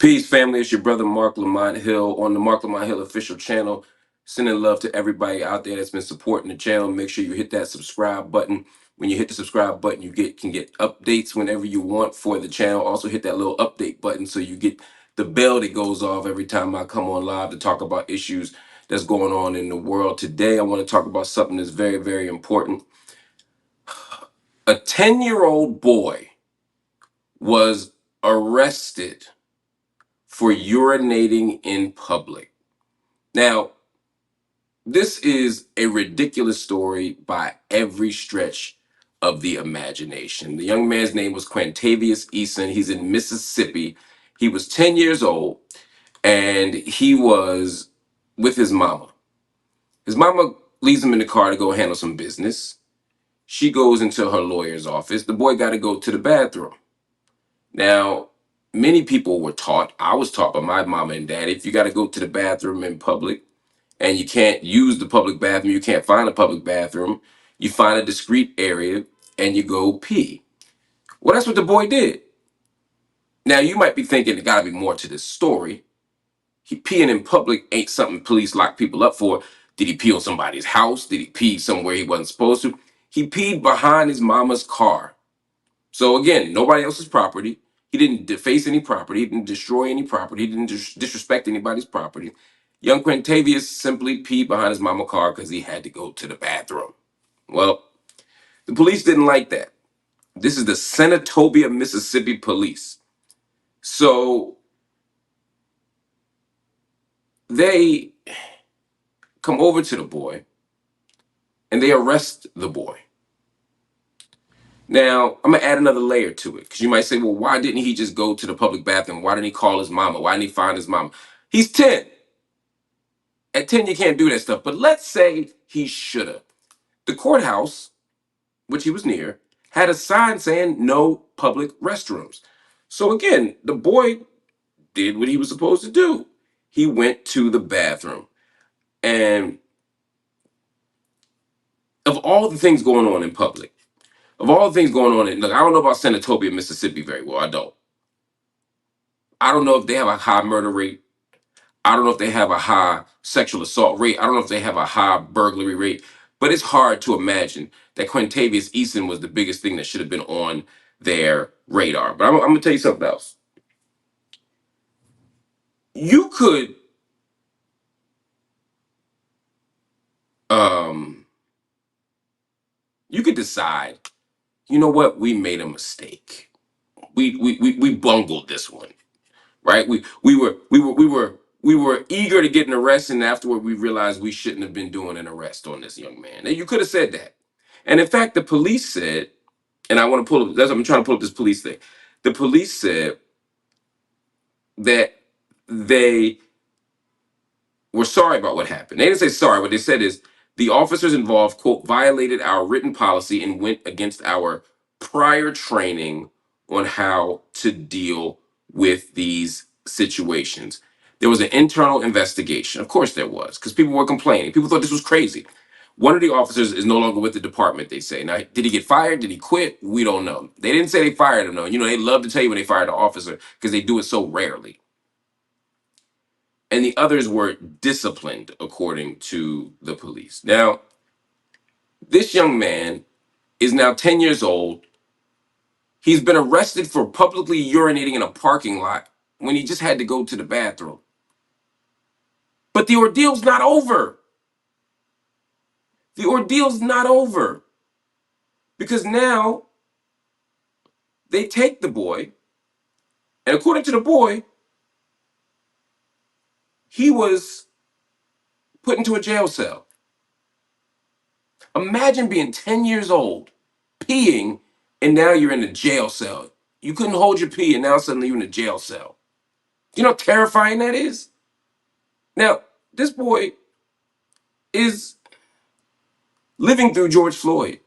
Peace, family. It's your brother Marc Lamont Hill on the Marc Lamont Hill official channel. Sending love to everybody out there that's been supporting the channel. Make sure you hit that subscribe button. When you hit the subscribe button, you can get updates whenever you want for the channel. Also hit that little update button so you get the bell that goes off every time I come on live to talk about issues that's going on in the world. Today, I want to talk about something that's very, very important. A 10-year-old boy was arrested for urinating in public. Now, this is a ridiculous story by every stretch of the imagination. The young man's name was Quantavious Eason. He's in Mississippi. He was 10 years old and he was with his mama. His mama leaves him in the car to go handle some business. She goes into her lawyer's office. The boy got to go to the bathroom. Now, many people were taught, I was taught by my mama and dad, if you got to go to the bathroom in public and you can't use the public bathroom, you can't find a public bathroom, you find a discreet area and you go pee. Well, that's what the boy did. Now, you might be thinking there got to be more to this story. He peeing in public ain't something police lock people up for. Did he pee on somebody's house? Did he pee somewhere he wasn't supposed to? He peed behind his mama's car. So again, nobody else's property. He didn't deface any property. He didn't destroy any property. He didn't disrespect anybody's property. Young Quintavious simply peed behind his mama's car because he had to go to the bathroom. Well, the police didn't like that. This is the Senatobia, Mississippi police. So they come over to the boy and they arrest the boy. Now, I'm going to add another layer to it because you might say, well, why didn't he just go to the public bathroom? Why didn't he call his mama? Why didn't he find his mama? He's 10. At 10, you can't do that stuff. But let's say he should have. The courthouse, which he was near, had a sign saying no public restrooms. So again, the boy did what he was supposed to do. He went to the bathroom. And of all the things going on in public, of all the things going on look, I don't know about Senatobia, Mississippi very well. I don't. I don't know if they have a high murder rate. I don't know if they have a high sexual assault rate. I don't know if they have a high burglary rate. But it's hard to imagine that Quintavious Eason was the biggest thing that should have been on their radar. But I'm going to tell you something else. You could you could decide, you know what, we made a mistake. We bungled this one. Right? We were eager to get an arrest, and afterward we realized we shouldn't have been doing an arrest on this young man. And you could have said that. And in fact, the police said, and I want to pull up, I'm trying to pull up this police thing. The police said that they were sorry about what happened. They didn't say sorry. What they said is the officers involved, quote, violated our written policy and went against our prior training on how to deal with these situations. There was an internal investigation. Of course there was, because people were complaining. People thought this was crazy. One of the officers is no longer with the department, they say. Now, did he get fired? Did he quit? We don't know. They didn't say they fired him, though. You know, they love to tell you when they fired an officer because they do it so rarely. And the others were disciplined, according to the police. Now, this young man is now 10 years old. He's been arrested for publicly urinating in a parking lot when he just had to go to the bathroom. But the ordeal's not over. The ordeal's not over. Because now they take the boy, and according to the boy, he was put into a jail cell. Imagine being 10 years old, peeing, and now you're in a jail cell. You couldn't hold your pee, and now suddenly you're in a jail cell. You know how terrifying that is? Now, this boy is living through George Floyd.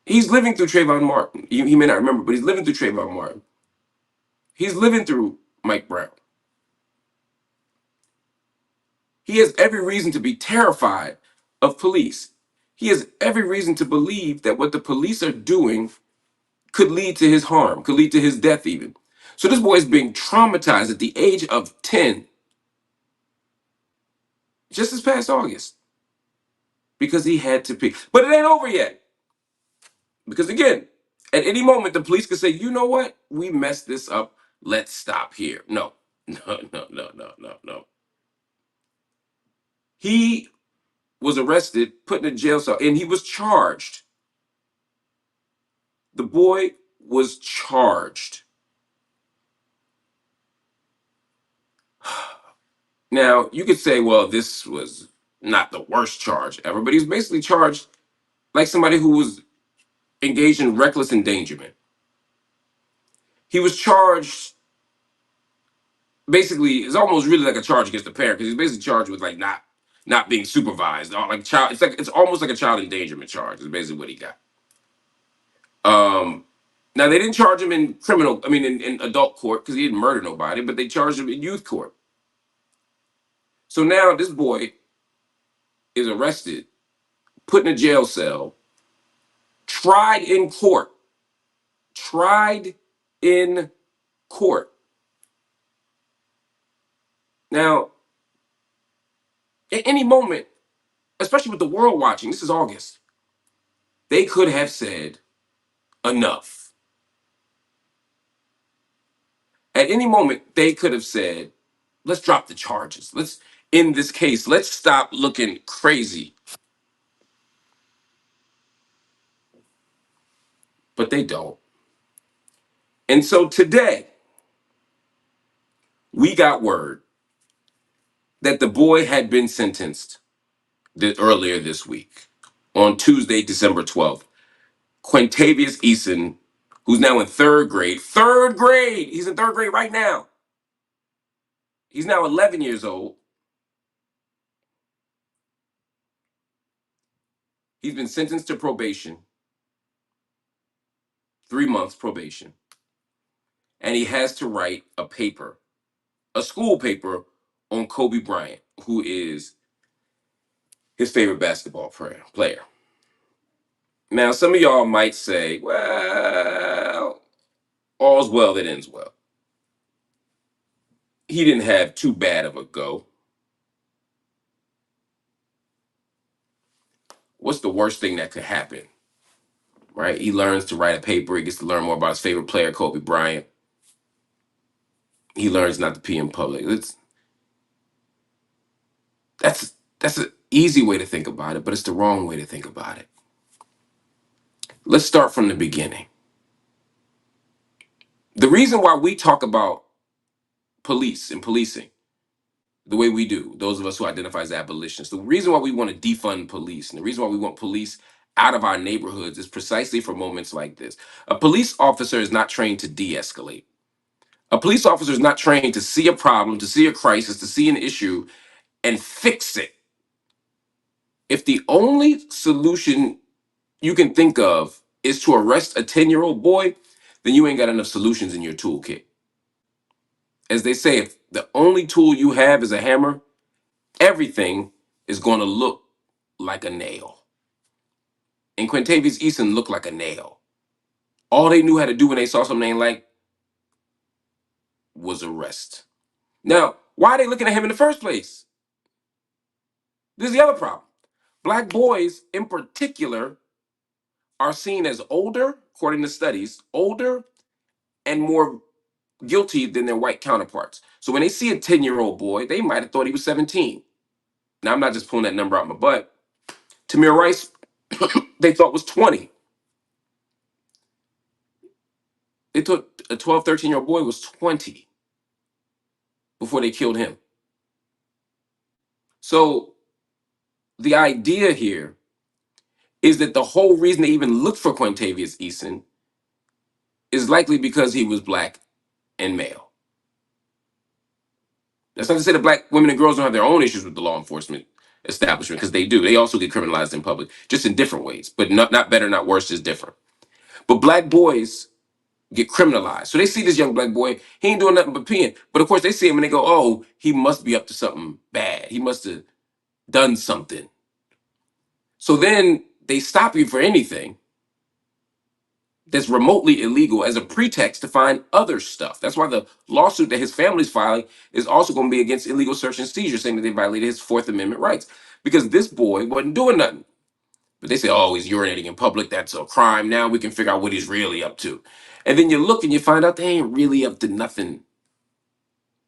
He's living through Trayvon Martin. He may not remember, but he's living through Trayvon Martin. He's living through Mike Brown. He has every reason to be terrified of police. He has every reason to believe that what the police are doing could lead to his harm, could lead to his death even. So this boy is being traumatized at the age of 10, just this past August, because he had to pee. But it ain't over yet. Because again, at any moment, the police could say, you know what? We messed this up. Let's stop here. No, no. He was arrested, put in a jail cell, and he was charged. The boy was charged. Now, you could say, well, this was not the worst charge ever, but he was basically charged like somebody who was engaged in reckless endangerment. He was charged basically, it's almost really like a charge against the parent because he's basically charged with like not being supervised, or like child. It's almost like a child endangerment charge. Is basically what he got. Um, Now they didn't charge him in criminal, I mean in adult court because he didn't murder nobody, but they charged him in youth court. So now this boy is arrested, put in a jail cell, tried in court, tried in court. Now, at any moment, especially with the world watching, this is August, they could have said enough. At any moment, they could have said, let's drop the charges. Let's end this case. Let's stop looking crazy. But they don't. And so today, we got word that the boy had been sentenced earlier this week on Tuesday, December 12th. Quintavious Eason, who's now in third grade, he's in third grade right now. He's now 11 years old. He's been sentenced to probation, 3 months probation, and he has to write a paper, a school paper on Kobe Bryant, who is his favorite basketball player. Now, some of y'all might say, well, all's well that ends well. He didn't have too bad of a go. What's the worst thing that could happen? Right? He learns to write a paper. He gets to learn more about his favorite player, Kobe Bryant. He learns not to pee in public. That's an easy way to think about it, but it's the wrong way to think about it. Let's start from the beginning. The reason why we talk about police and policing the way we do, those of us who identify as abolitionists, the reason why we want to defund police and the reason why we want police out of our neighborhoods is precisely for moments like this. A police officer is not trained to de-escalate. A police officer is not trained to see a problem, to see a crisis, to see an issue and fix it. If the only solution you can think of is to arrest a 10-year-old boy, then you ain't got enough solutions in your toolkit. As they say, if the only tool you have is a hammer, everything is going to look like a nail. And Quintavious Eason looked like a nail. All they knew how to do when they saw something they ain't like was arrest. Now, why are they looking at him in the first place? This is the other problem. Black boys, in particular, are seen as older, according to studies, older and more guilty than their white counterparts. So when they see a 10-year-old boy, they might have thought he was 17. Now, I'm not just pulling that number out my butt. Tamir Rice, they thought was 20. They thought a 12, 13-year-old boy was 20 before they killed him. So the idea here is that the whole reason they even looked for Quintavious Eason is likely because he was black and male. That's not to say that black women and girls don't have their own issues with the law enforcement establishment, because they do. They also get criminalized in public, just in different ways, but not better, not worse, just different. But black boys get criminalized. So they see this young black boy, he ain't doing nothing but peeing. But of course they see him and they go, oh, he must be up to something bad. He must have done something. So then they stop you for anything. that's remotely illegal as a pretext to find other stuff. That's why the lawsuit that his family's filing is also going to be against illegal search and seizure, saying that they violated his Fourth Amendment rights because this boy wasn't doing nothing. But they say, oh, he's urinating in public. That's a crime. Now we can figure out what he's really up to. And then you look and you find out they ain't really up to nothing.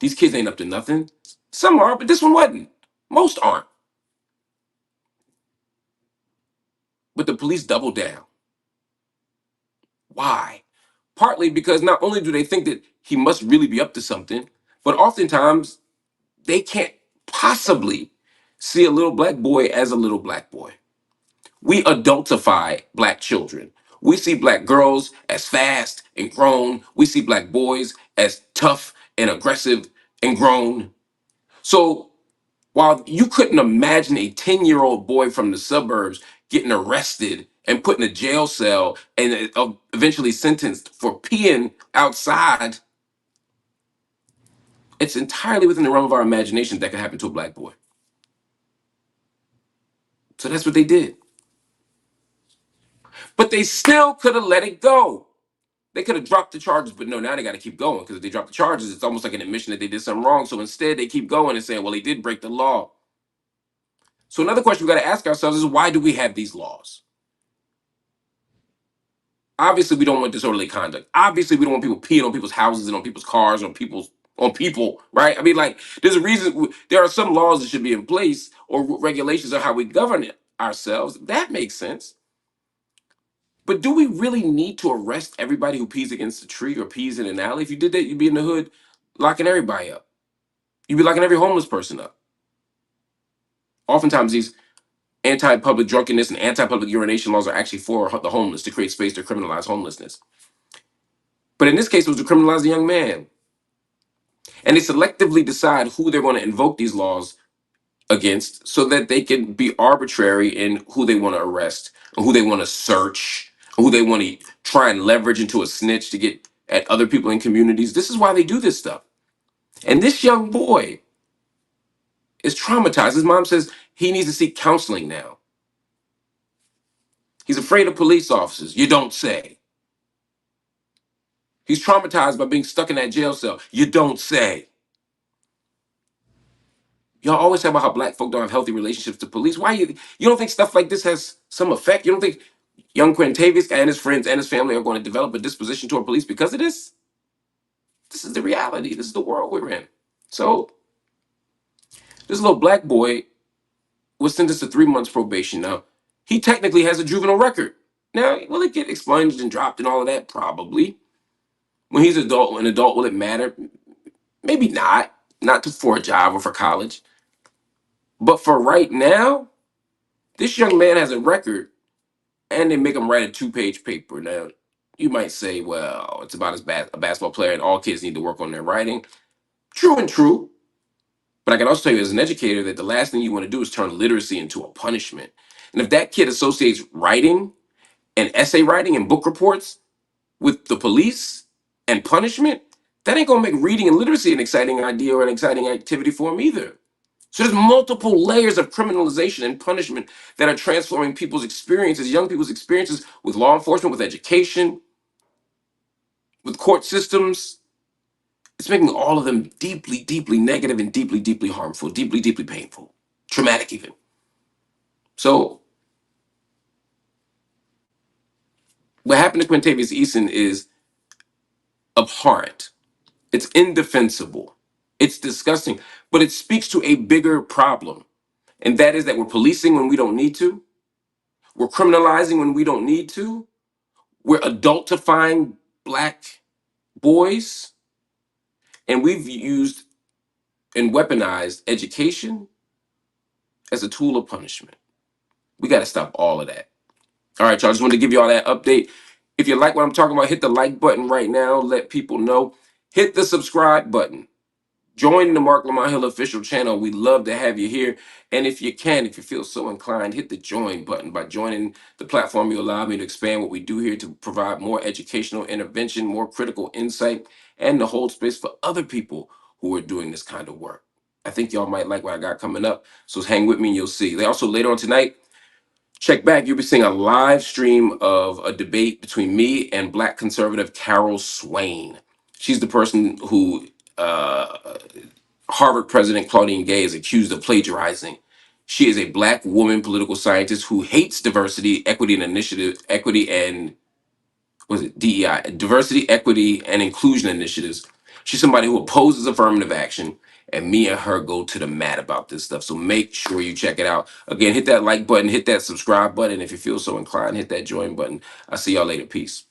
These kids ain't up to nothing. Some are, but this one wasn't. Most aren't. But the police double down. Why? Partly because not only do they think that he must really be up to something, but oftentimes they can't possibly see a little black boy as a little black boy. We adultify black children. We see black girls as fast and grown. We see black boys as tough and aggressive and grown. So while you couldn't imagine a 10-year-old boy from the suburbs getting arrested and put in a jail cell and eventually sentenced for peeing outside, it's entirely within the realm of our imagination that could happen to a black boy. So that's what they did. But they still could have let it go. They could have dropped the charges, but no, now they got to keep going because if they drop the charges, it's almost like an admission that they did something wrong. So instead, they keep going and saying, well, he did break the law. So another question we got to ask ourselves is why do we have these laws? Obviously, we don't want disorderly conduct. Obviously, we don't want people peeing on people's houses and on people's cars, on people, right? I mean, like, there's a reason. There are some laws that should be in place or regulations on how we govern it ourselves. That makes sense. But do we really need to arrest everybody who pees against a tree or pees in an alley? If you did that, you'd be in the hood locking everybody up. You'd be locking every homeless person up. Oftentimes, these anti-public drunkenness and anti-public urination laws are actually for the homeless to create space to criminalize homelessness. But in this case, it was to criminalize the young man. And they selectively decide who they're going to invoke these laws against so that they can be arbitrary in who they want to arrest, who they want to search, who they want to try and leverage into a snitch to get at other people in communities. This is why they do this stuff. And this young boy is traumatized. His mom says he needs to seek counseling now. He's afraid of police officers. You don't say. He's traumatized by being stuck in that jail cell. You don't say. Y'all always talk about how black folk don't have healthy relationships to police. Why you don't think stuff like this has some effect? You don't think young Quintavious and his friends and his family are going to develop a disposition toward police because of this? This is the reality. This is the world we're in. So this little black boy was sentenced to 3 months probation. Now, he technically has a juvenile record. Now, will it get expunged and dropped and all of that? Probably. When he's an adult, will it matter? Maybe not. For a job or for college. But for right now, this young man has a record and they make him write a 2-page paper. Now, you might say, well, it's about as bad a basketball player and all kids need to work on their writing. True and true. But I can also tell you as an educator that the last thing you want to do is turn literacy into a punishment. And if that kid associates writing and essay writing and book reports with the police and punishment, that ain't gonna make reading and literacy an exciting idea or an exciting activity for him either. So there's multiple layers of criminalization and punishment that are transforming people's experiences, young people's experiences with law enforcement, with education, with court systems. It's making all of them deeply, deeply negative and deeply, deeply harmful, deeply, deeply painful, traumatic even. So what happened to Quintavious Easton is abhorrent. It's indefensible. It's disgusting, but it speaks to a bigger problem. And that is that we're policing when we don't need to. We're criminalizing when we don't need to. We're adultifying black boys. And we've used and weaponized education as a tool of punishment. We got to stop all of that. All right, y'all. Just wanted to give you all that update. If you like what I'm talking about, hit the like button right now. Let people know. Hit the subscribe button. Join the Marc Lamont Hill official channel. We'd love to have you here. And if you can, if you feel so inclined, hit the join button. By joining the platform, you allow me to expand what we do here to provide more educational intervention, more critical insight, and to hold space for other people who are doing this kind of work. I think y'all might like what I got coming up. So hang with me and you'll see. Also, later on tonight, Check back, you'll be seeing a live stream of a debate between me and Black conservative Carol Swain. She's the person who Harvard President Claudine Gay is accused of plagiarizing. She is a Black woman political scientist who hates diversity, equity, and initiative, equity and was it DEI, diversity, equity, and inclusion initiatives. She's somebody who opposes affirmative action, and me and her go to the mat about this stuff. So make sure you check it out. Again, hit that like button, hit that subscribe button. If you feel so inclined, hit that join button. I'll see y'all later. Peace.